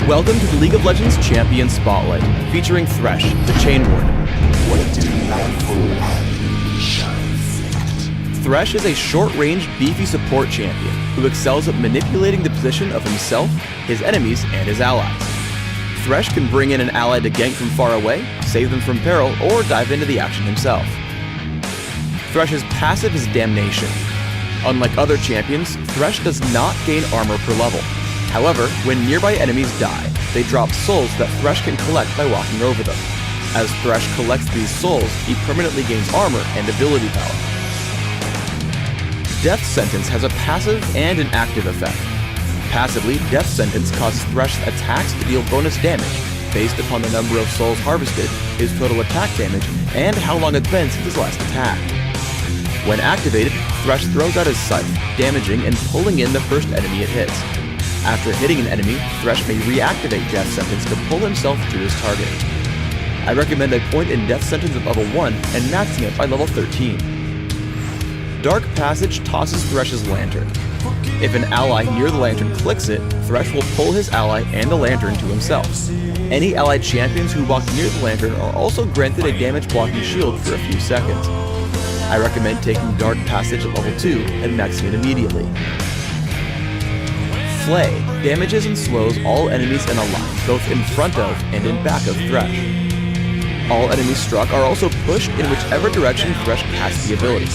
Welcome to the League of Legends Champion Spotlight, featuring Thresh, the Chain Warden. What a delightful light shines it. Thresh is a short-range, beefy support champion who excels at manipulating the position of himself, his enemies, and his allies. Thresh can bring in an ally to gank from far away, save them from peril, or dive into the action himself. Thresh's passive is Damnation. Unlike other champions, Thresh does not gain armor per level. However, when nearby enemies die, they drop souls that Thresh can collect by walking over them. As Thresh collects these souls, he permanently gains armor and ability power. Death Sentence has a passive and an active effect. Passively, Death Sentence causes Thresh's attacks to deal bonus damage based upon the number of souls harvested, his total attack damage, and how long it's been since his last attack. When activated, Thresh throws out his scythe, damaging and pulling in the first enemy it hits. After hitting an enemy, Thresh may reactivate Death Sentence to pull himself to his target. I recommend a point in Death Sentence of level 1 and maxing it by level 13. Dark Passage tosses Thresh's lantern. If an ally near the lantern clicks it, Thresh will pull his ally and the lantern to himself. Any allied champions who walk near the lantern are also granted a damage blocking shield for a few seconds. I recommend taking Dark Passage at level 2 and maxing it immediately. Flay damages and slows all enemies in a line, both in front of and in back of Thresh. All enemies struck are also pushed in whichever direction Thresh casts the ability.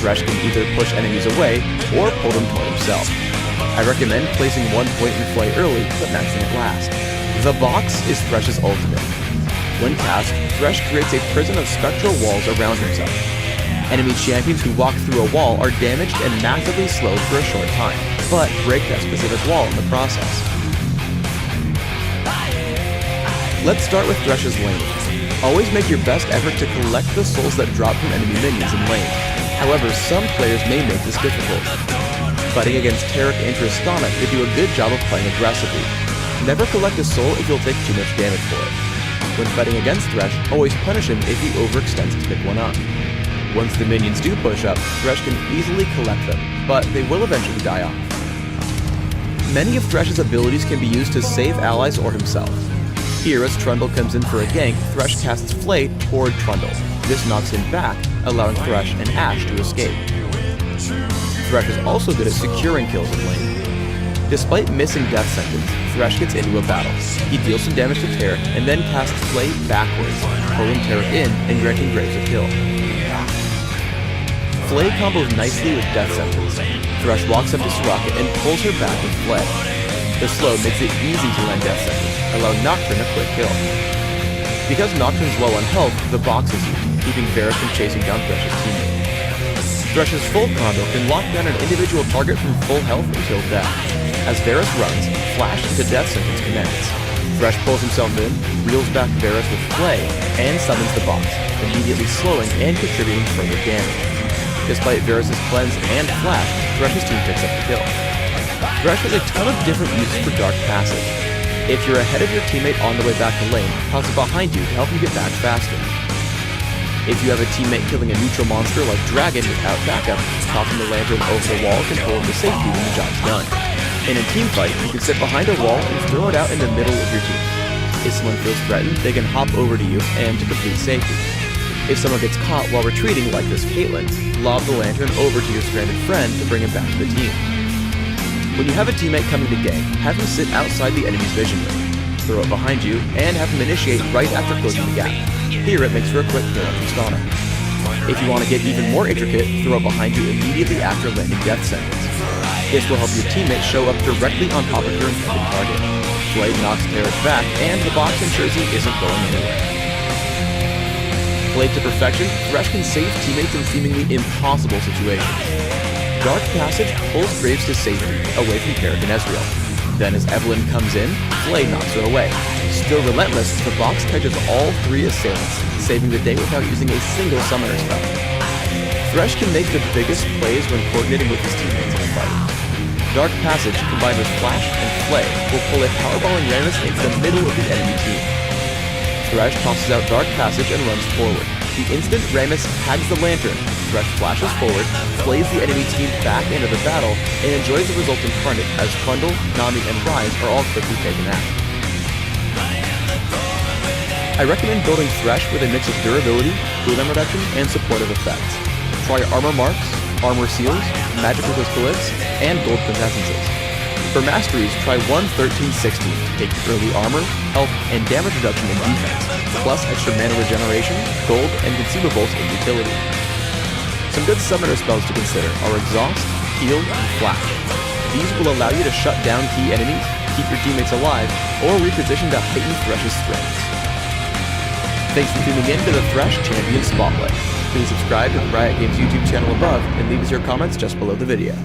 Thresh can either push enemies away or pull them toward himself. I recommend placing one point in Flay early, but maxing it last. The Box is Thresh's ultimate. When cast, Thresh creates a prison of spectral walls around himself. Enemy champions who walk through a wall are damaged and massively slowed for a short time, but break that specific wall in the process. Let's start with Thresh's lane. Always make your best effort to collect the souls that drop from enemy minions in lane. However, some players may make this difficult. Fighting against Taric and Tristana, they do a good job of playing aggressively. Never collect a soul if you'll take too much damage for it. When fighting against Thresh, always punish him if he overextends to pick one up. Once the minions do push up, Thresh can easily collect them, but they will eventually die off. Many of Thresh's abilities can be used to save allies or himself. Here, as Trundle comes in for a gank, Thresh casts Flay toward Trundle. This knocks him back, allowing Thresh and Ashe to escape. Thresh is also good at securing kills in lane. Despite missing Death Sentence, Thresh gets into a battle. He deals some damage to Taric and then casts Flay backwards, pulling Taric in and granting Graves a kill. Flay combos nicely with Death Sentence. Thresh walks up to Soraka and pulls her back with Flay. The slow makes it easy to land Death Sentence, allowing Nocturne a quick kill. Because Nocturne's low on health, the Box is used, keeping Varus from chasing down Thresh's teammate. Thresh's full combo can lock down an individual target from full health until death. As Varus runs, Flash into Death Sentence commences. Thresh pulls himself in, reels back Varus with Flay, and summons the Box, immediately slowing and contributing further damage. Despite Varus' cleanse and flash, Thresh's team picks up the kill. Thresh has a ton of different uses for Dark Passage. If you're ahead of your teammate on the way back to lane, toss it behind you to help you get back faster. If you have a teammate killing a neutral monster like Dragon without backup, tossing the lantern over the wall can pull him to safety when the job's done. In a team fight, you can sit behind a wall and throw it out in the middle of your team. If someone feels threatened, they can hop over to you and to complete safety. If someone gets caught while retreating like this Caitlyn, lob the lantern over to your stranded friend to bring him back to the team. When you have a teammate coming to gank, have him sit outside the enemy's vision ring. Throw it behind you, and have him initiate right after closing the gap. Here it makes for a quick kill on Tristana. If you want to get even more intricate, throw it behind you immediately after landing Death Sentence. This will help your teammate show up directly on top of your intended target. Flay knocks Taric back, and the Box ensures he isn't going anywhere. Played to perfection, Thresh can save teammates in seemingly impossible situations. Dark Passage pulls Graves to safety, away from Taric and Ezreal. Then as Evelynn comes in, Flay knocks her away. Still relentless, the Box catches all three assailants, saving the day without using a single summoner spell. Thresh can make the biggest plays when coordinating with his teammates in a fight. Dark Passage, combined with Flash and Flay, will pull a powerballing Rammus into the middle of the enemy team. Thresh tosses out Dark Passage and runs forward. The instant Rammus tags the lantern, Thresh flashes forward, flays the enemy team back into the battle, and enjoys the resultant carnage as Trundle, Nami, and Ryze are all quickly taken out. I recommend building Thresh with a mix of durability, cooldown reduction, and supportive effects. Try armor marks, armor seals, magic resist bullets, and gold quintessences. For masteries, try 1-13-16 to take early armor, health, and damage reduction in defense, plus extra mana regeneration, gold, and consumables in utility. Some good summoner spells to consider are Exhaust, Heal, and Flash. These will allow you to shut down key enemies, keep your teammates alive, or reposition to heighten Thresh's strengths. Thanks for tuning in to the Thresh Champion Spotlight. Please subscribe to the Riot Games YouTube channel above and leave us your comments just below the video.